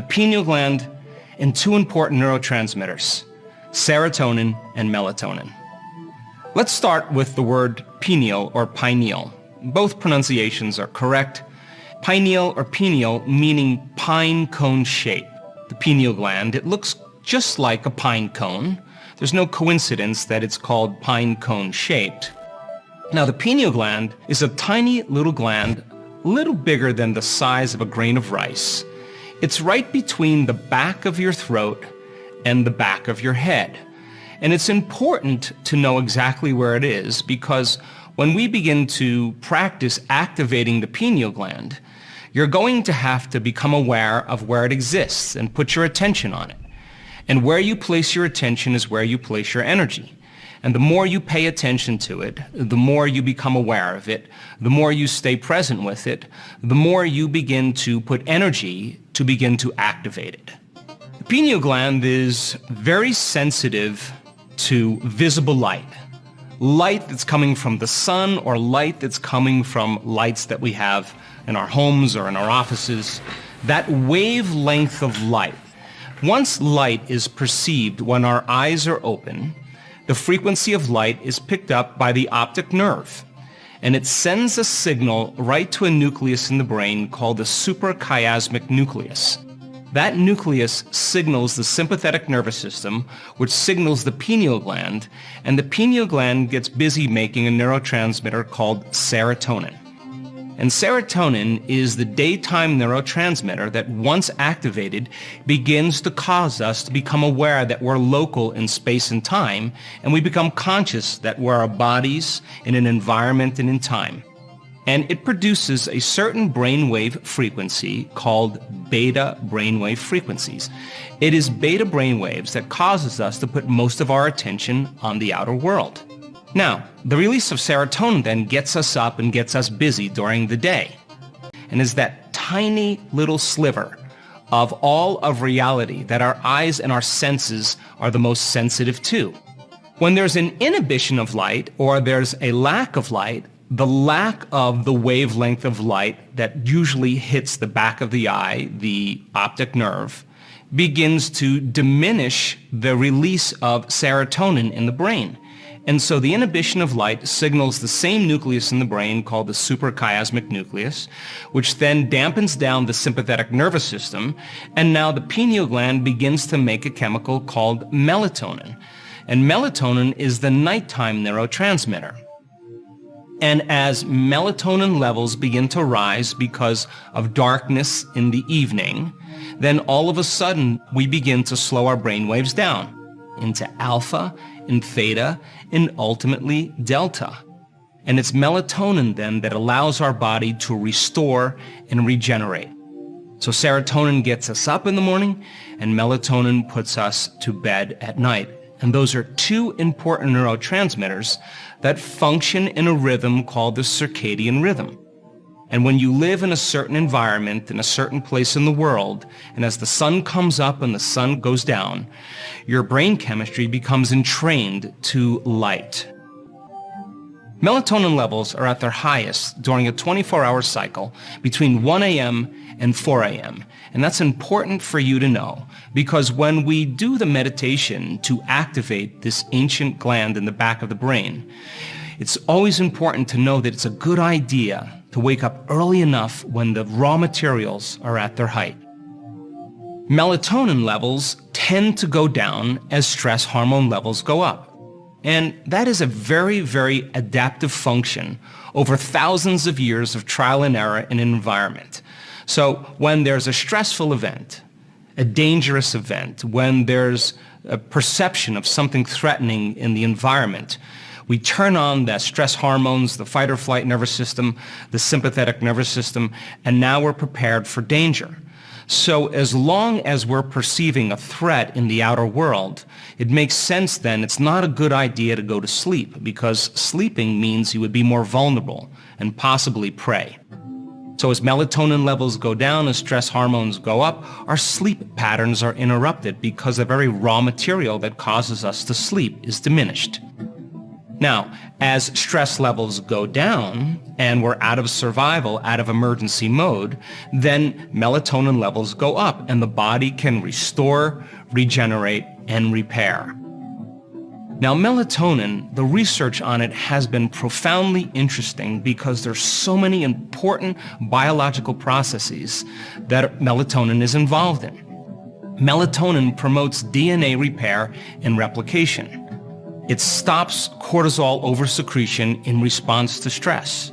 the pineal gland, and two important neurotransmitters, serotonin and melatonin. Let's start with the word pineal or pineal. Both pronunciations are correct. Pineal or pineal meaning pine cone shape. The pineal gland, it looks just like a pine cone. There's no coincidence that it's called pine cone shaped. Now the pineal gland is a tiny little gland, a little bigger than the size of a grain of rice. It's right between the back of your throat and the back of your head. And it's important to know exactly where it is because when we begin to practice activating the pineal gland, you're going to have to become aware of where it exists and put your attention on it. And where you place your attention is where you place your energy. And the more you pay attention to it, the more you become aware of it, the more you stay present with it, the more you begin to put energy to begin to activate it. The pineal gland is very sensitive to visible light. Light that's coming from the sun or light that's coming from lights that we have in our homes or in our offices. That wavelength of light. Once light is perceived when our eyes are open, the frequency of light is picked up by the optic nerve, and it sends a signal right to a nucleus in the brain called the suprachiasmatic nucleus. That nucleus signals the sympathetic nervous system, which signals the pineal gland, and the pineal gland gets busy making a neurotransmitter called serotonin. And serotonin is the daytime neurotransmitter that once activated begins to cause us to become aware that we're local in space and time, and we become conscious that we're our bodies in an environment and in time. And it produces a certain brainwave frequency called beta brainwave frequencies. It is beta brainwaves that causes us to put most of our attention on the outer world. Now, the release of serotonin then gets us up and gets us busy during the day, and is that tiny little sliver of all of reality that our eyes and our senses are the most sensitive to. When there's an inhibition of light or there's a lack of light, the lack of the wavelength of light that usually hits the back of the eye, the optic nerve, begins to diminish the release of serotonin in the brain. And so the inhibition of light signals the same nucleus in the brain called the suprachiasmatic nucleus, which then dampens down the sympathetic nervous system, and now the pineal gland begins to make a chemical called melatonin. And melatonin is the nighttime neurotransmitter. And as melatonin levels begin to rise because of darkness in the evening, then all of a sudden we begin to slow our brain waves down into alpha and theta and ultimately delta. And it's melatonin then that allows our body to restore and regenerate. So serotonin gets us up in the morning and melatonin puts us to bed at night. And those are two important neurotransmitters that function in a rhythm called the circadian rhythm. And when you live in a certain environment, in a certain place in the world, and as the sun comes up and the sun goes down, your brain chemistry becomes entrained to light. Melatonin levels are at their highest during a 24-hour cycle between 1 a.m. and 4 a.m. And that's important for you to know, because when we do the meditation to activate this ancient gland in the back of the brain, it's always important to know that it's a good idea to wake up early enough when the raw materials are at their height. Melatonin levels tend to go down as stress hormone levels go up. And that is a very, very adaptive function over thousands of years of trial and error in an environment. So when there's a stressful event, a dangerous event, when there's a perception of something threatening in the environment, we turn on the stress hormones, the fight or flight nervous system, the sympathetic nervous system, and now we're prepared for danger. So as long as we're perceiving a threat in the outer world, it makes sense then it's not a good idea to go to sleep, because sleeping means you would be more vulnerable and possibly prey. So as melatonin levels go down, as stress hormones go up, our sleep patterns are interrupted because the very raw material that causes us to sleep is diminished. Now, as stress levels go down and we're out of survival, out of emergency mode, then melatonin levels go up and the body can restore, regenerate, and repair. Now, melatonin, the research on it has been profoundly interesting because there's so many important biological processes that melatonin is involved in. Melatonin promotes DNA repair and replication. It stops cortisol oversecretion in response to stress.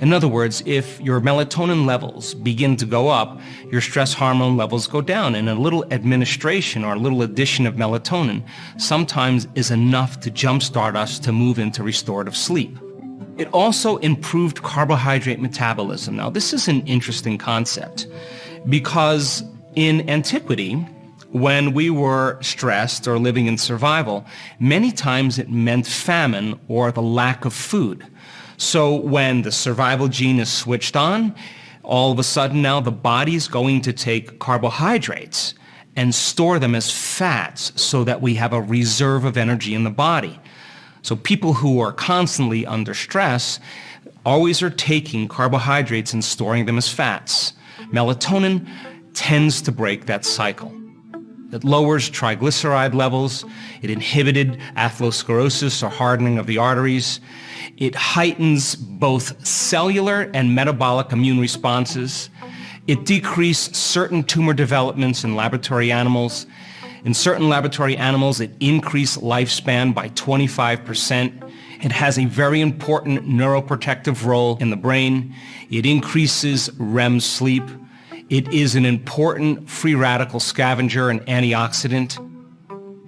In other words, if your melatonin levels begin to go up, your stress hormone levels go down, and a little administration or a little addition of melatonin sometimes is enough to jumpstart us to move into restorative sleep. It also improved carbohydrate metabolism. Now, this is an interesting concept because in antiquity, when we were stressed or living in survival, many times it meant famine or the lack of food. So when the survival gene is switched on, all of a sudden now the body's going to take carbohydrates and store them as fats so that we have a reserve of energy in the body. So people who are constantly under stress always are taking carbohydrates and storing them as fats. Melatonin tends to break that cycle. It lowers triglyceride levels. It inhibited atherosclerosis or hardening of the arteries. It heightens both cellular and metabolic immune responses. It decreased certain tumor developments in laboratory animals. In certain laboratory animals, it increased lifespan by 25%. It has a very important neuroprotective role in the brain. It increases REM sleep. It is an important free radical scavenger and antioxidant.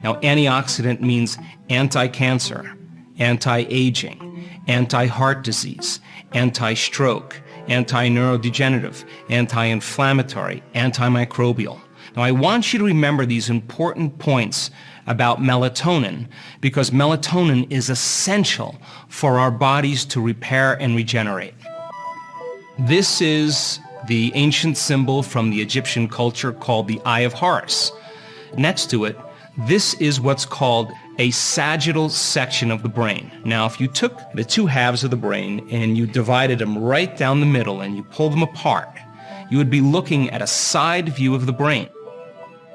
Now, antioxidant means anti-cancer, anti-aging, anti-heart disease, anti-stroke, anti-neurodegenerative, anti-inflammatory, antimicrobial. Now, I want you to remember these important points about melatonin because melatonin is essential for our bodies to repair and regenerate. This is the ancient symbol from the Egyptian culture called the Eye of Horus. Next to it, this is what's called a sagittal section of the brain. Now, if you took the two halves of the brain and you divided them right down the middle and you pulled them apart, you would be looking at a side view of the brain.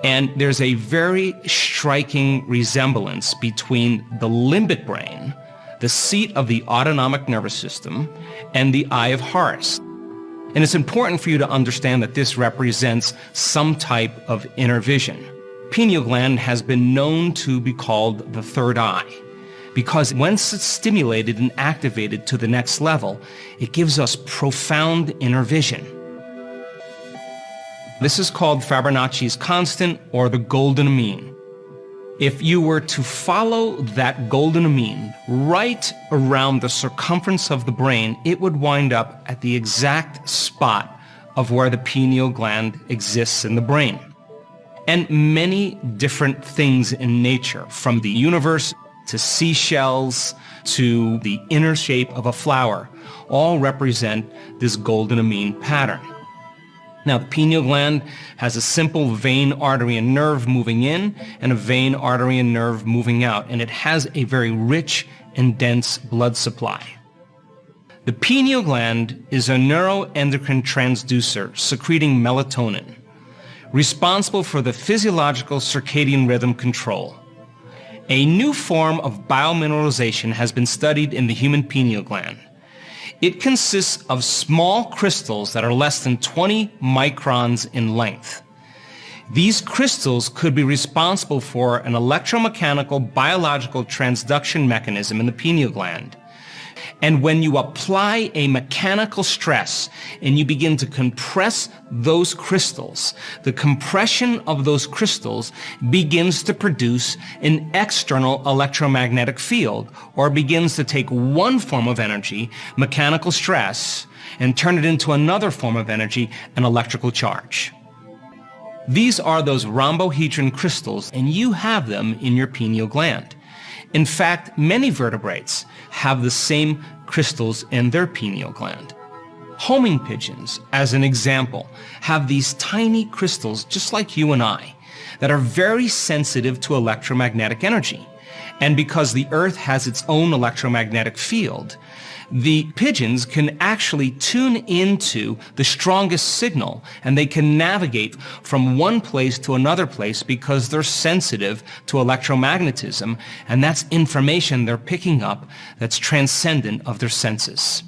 And there's a very striking resemblance between the limbic brain, the seat of the autonomic nervous system, and the Eye of Horus. And it's important for you to understand that this represents some type of inner vision. Pineal gland has been known to be called the third eye because once it's stimulated and activated to the next level, it gives us profound inner vision. This is called Fibonacci's constant or the golden mean. If you were to follow that golden mean right around the circumference of the brain, it would wind up at the exact spot of where the pineal gland exists in the brain. And many different things in nature, from the universe to seashells to the inner shape of a flower, all represent this golden mean pattern. Now, the pineal gland has a simple vein, artery, and nerve moving in and a vein, artery, and nerve moving out, and it has a very rich and dense blood supply. The pineal gland is a neuroendocrine transducer secreting melatonin, responsible for the physiological circadian rhythm control. A new form of biomineralization has been studied in the human pineal gland. It consists of small crystals that are less than 20 microns in length. These crystals could be responsible for an electromechanical biological transduction mechanism in the pineal gland. And when you apply a mechanical stress and you begin to compress those crystals, the compression of those crystals begins to produce an external electromagnetic field, or begins to take one form of energy, mechanical stress, and turn it into another form of energy, an electrical charge. These are those rhombohedron crystals, and you have them in your pineal gland. In fact, many vertebrates have the same crystals in their pineal gland. Homing pigeons, as an example, have these tiny crystals, just like you and I, that are very sensitive to electromagnetic energy. And because the Earth has its own electromagnetic field, the pigeons can actually tune into the strongest signal, and they can navigate from one place to another place because they're sensitive to electromagnetism, and that's information they're picking up that's transcendent of their senses.